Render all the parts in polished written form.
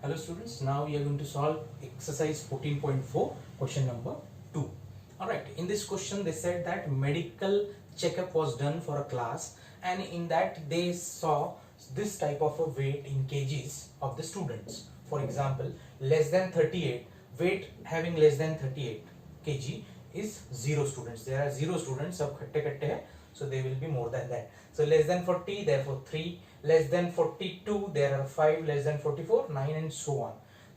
Hello students, now we are going to solve exercise 14.4 question number 2. Alright, in this question they said that medical checkup was done for a class, and in that they saw this type of a weight in kgs of the students. For example, less than 38, weight having less than 38 kg is 0 students. There are 0 students, of khatte khatte hai, so they will be more than that. So less than 40, therefore 3, less than 42, there are 5, less than 44, 9, and so on.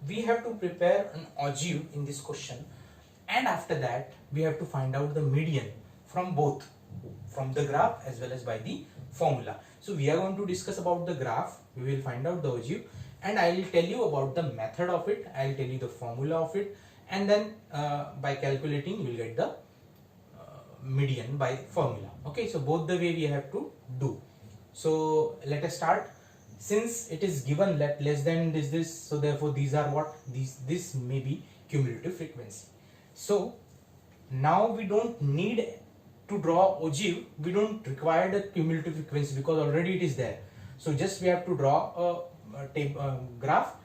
We have to prepare an ogive in this question, and after that we have to find out the median from both, from the graph as well as by the formula. So we are going to discuss about the graph, we will find out the ogive, and I will tell you about the method of it, I will tell you the formula of it, and then by calculating you will get the median by formula. Okay, so both the way we have to do. So let us start. Since it is given that less than this, so therefore these are what, this may be cumulative frequency. So now we don't need to draw ogive, we don't require the cumulative frequency because already it is there. So just we have to draw a graph,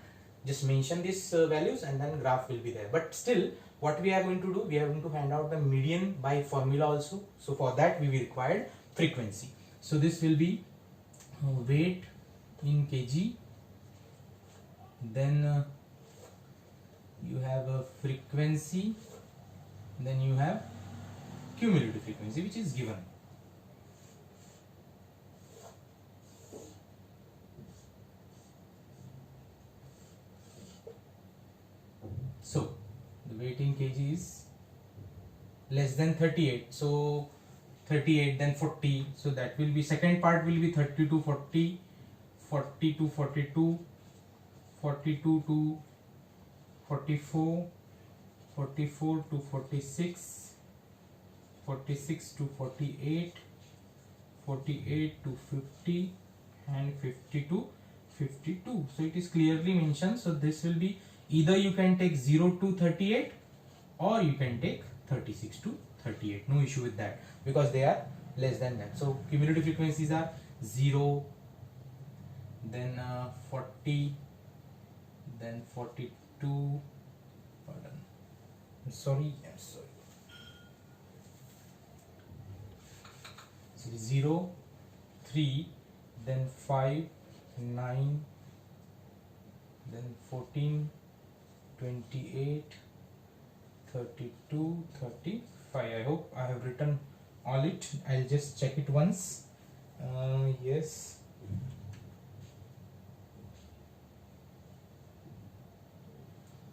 just mention these values and then graph will be there. But still what we are going to do, we are going to find out the median by formula also. So for that we will require frequency. So this will be weight in kg, then you have a frequency, then you have cumulative frequency which is given. So the weight in kg is less than 38, so 38 then 40, so that will be, second part will be 30 to 40, 40 to 42, 42 to 44, 44 to 46, 46 to 48, 48 to 50, and 50 to 52. So it is clearly mentioned. So this will be, either you can take 0 to 38 or you can take 36 to 38, no issue with that because they are less than that. So cumulative frequencies are 0, then 40, then 42, pardon, I'm sorry, so 0, 3, then 5, 9, then 14, 28, 32, 35. I hope I have written all it. I'll just check it once. Yes.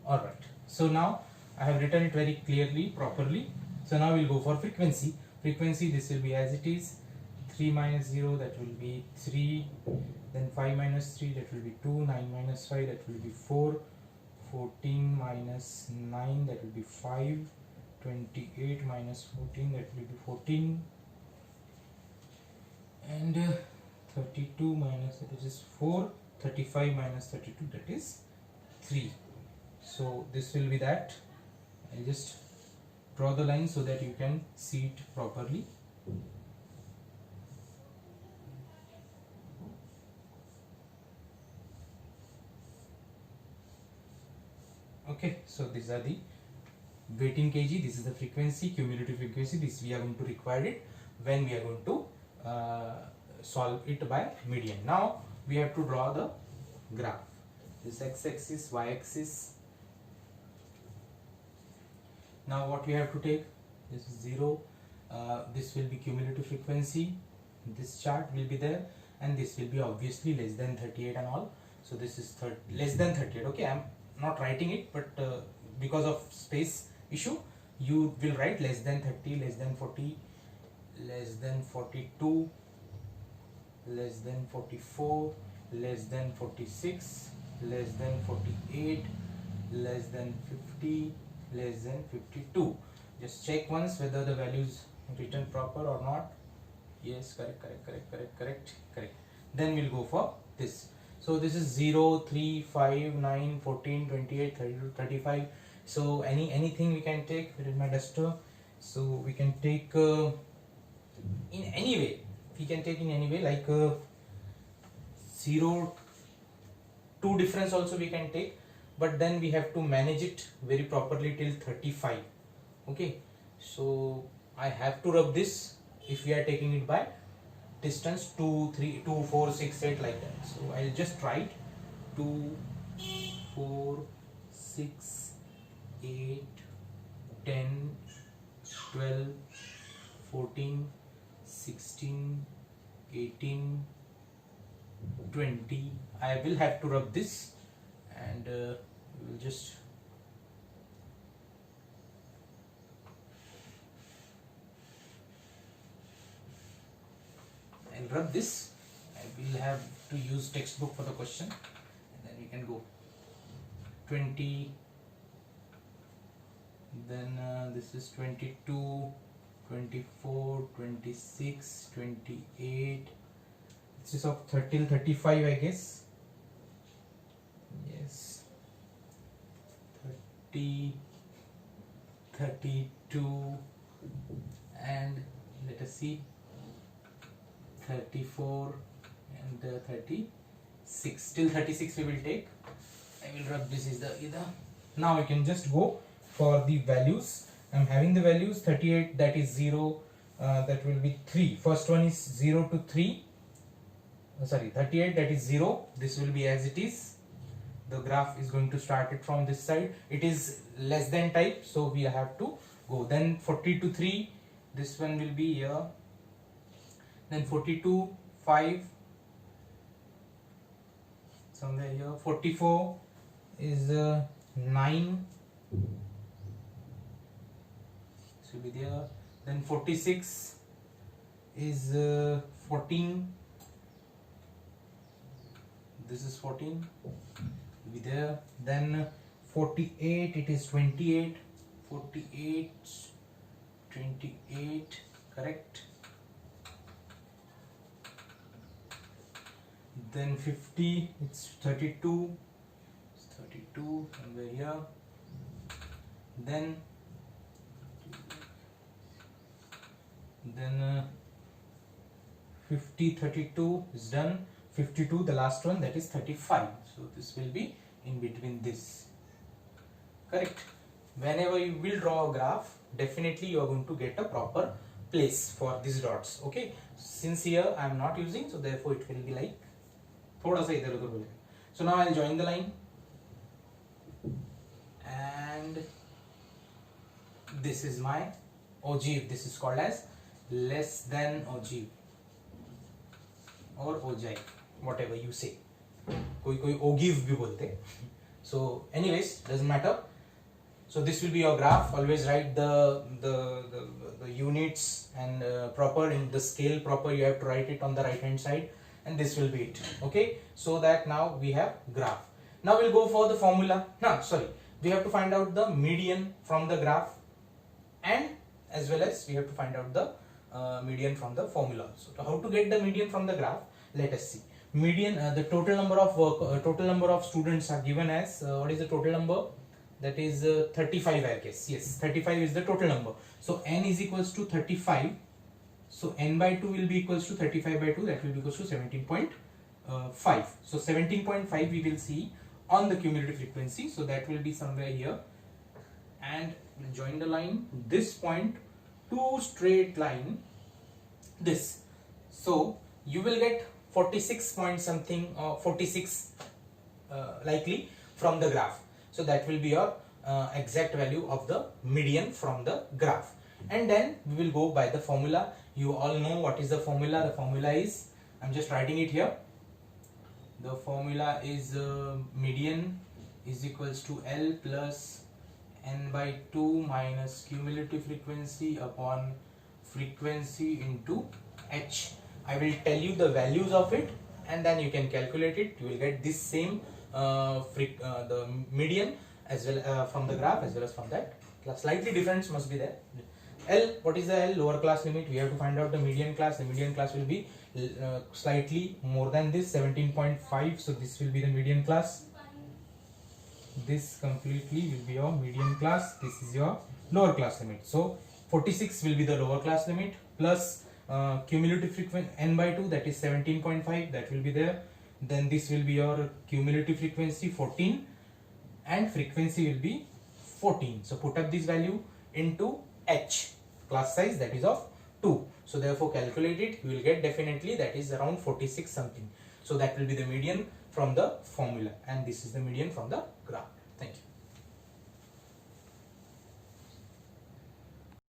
Alright. So now I have written it very clearly, properly. So now we'll go for frequency. Frequency, this will be as it is. 3 minus 0, that will be 3. Then 5 minus 3, that will be 2. 9 minus 5, that will be 4. 14 minus 9, that will be 5. 28 minus 14, that will be 14. And 32 minus, that is 4. 35 minus 32, that is 3. So this will be that. I'll just draw the line so that you can see it properly. Okay, so these are the weight in kg, this is the frequency, cumulative frequency, this we are going to require it when we are going to solve it by median. Now we have to draw the graph. This x-axis, y-axis. Now what we have to take, this is 0, this will be cumulative frequency, this chart will be there, and this will be obviously less than 38 and all. So this is less than 38. Okay, I'm not writing it, but because of space issue you will write less than 30, less than 40, less than 42, less than 44, less than 46, less than 48, less than 50, less than 52. Just check once whether the values written proper or not. Yes, correct. Then we'll go for this. So this is 0, 3, 5, 9, 14, 28, 32, 35. So anything we can take. Where is my duster? So we can take in any way. We can take in any way, like 0 2 difference also we can take, but then we have to manage it very properly till 35. Okay, so I have to rub this if we are taking it by distance 2, 3, 2, 4, 6, 8 like that. So I'll just write 2, 4, 6, 8, 10, 12, 14, 16, 18, 20. I will have to rub this, and we will just I'll rub this. I will have to use textbook for the question, and then we can go 20, then this is 22, 24, 26, 28. This is of 30 till 35, I guess. Yes, 30, 32, and let us see, 34 and 36. Till 36 we will take. I will rub this is the either. Now I can just go for the values. I'm having the values 38, that is 0, that will be 3. First one is 0 to 3. Sorry, 38, that is 0. This will be as it is. The graph is going to start it from this side. It is less than type, so we have to go. Then 40 to 3, this one will be here. Then 42, 5, somewhere here. 44 is 9, this will be there. Then 46 is 14, this is 14, will be there. Then 48, it is 28, 48, 28, correct. Then 50, it's 32, it's 32 somewhere here. Then 50, 32 is done. 52, the last one, that is 35. So this will be in between this, correct. Whenever you will draw a graph, definitely you are going to get a proper place for these dots. Okay, since here I am not using, so therefore it will be like thoda sa idhar udhar ho jayega. So now I'll join the line, and this is my ogive. This is called as less than ogive or ogive, whatever you say. Koi ogive bhi bolte. So anyways, doesn't matter. So this will be your graph. Always write the units and proper in the scale proper. You have to write it on the right hand side, and this will be it. Okay, so that now we have graph. Now we'll go for the formula. We have to find out the median from the graph, and as well as we have to find out the median from the formula. So how to get the median from the graph? Let us see. Median, the total number of students are given as what is the total number? That is 35, I guess. Yes, 35 is the total number. So n is equals to 35. So n by 2 will be equals to 35 by 2. That will be equals to 17.5. So 17.5 we will see on the cumulative frequency. So that will be somewhere here. And we'll join the line. This point, 2 straight line. This. So you will get 46 point something or 46 likely from the graph. So that will be your exact value of the median from the graph. And then we will go by the formula. You all know what is the formula. The formula is, I'm just writing it here. The formula is median is equals to L plus n by 2 minus cumulative frequency upon frequency into h. I will tell you the values of it, and then you can calculate it. You will get this same the median as well from the graph as well as from that. Slightly difference must be there. L, what is the L? Lower class limit. We have to find out the median class. The median class will be slightly more than this, 17.5. So this will be the median class. This completely will be your median class. This is your lower class limit. So 46 will be the lower class limit plus cumulative frequency n by 2, that is 17.5, that will be there. then this will be your cumulative frequency 14 and frequency will be 14. So put up this value into h, class size, that is of 2. So therefore calculate it, you will get definitely that is around 46 something. So that will be the median from the formula, and this is the median from the graph. Thank you.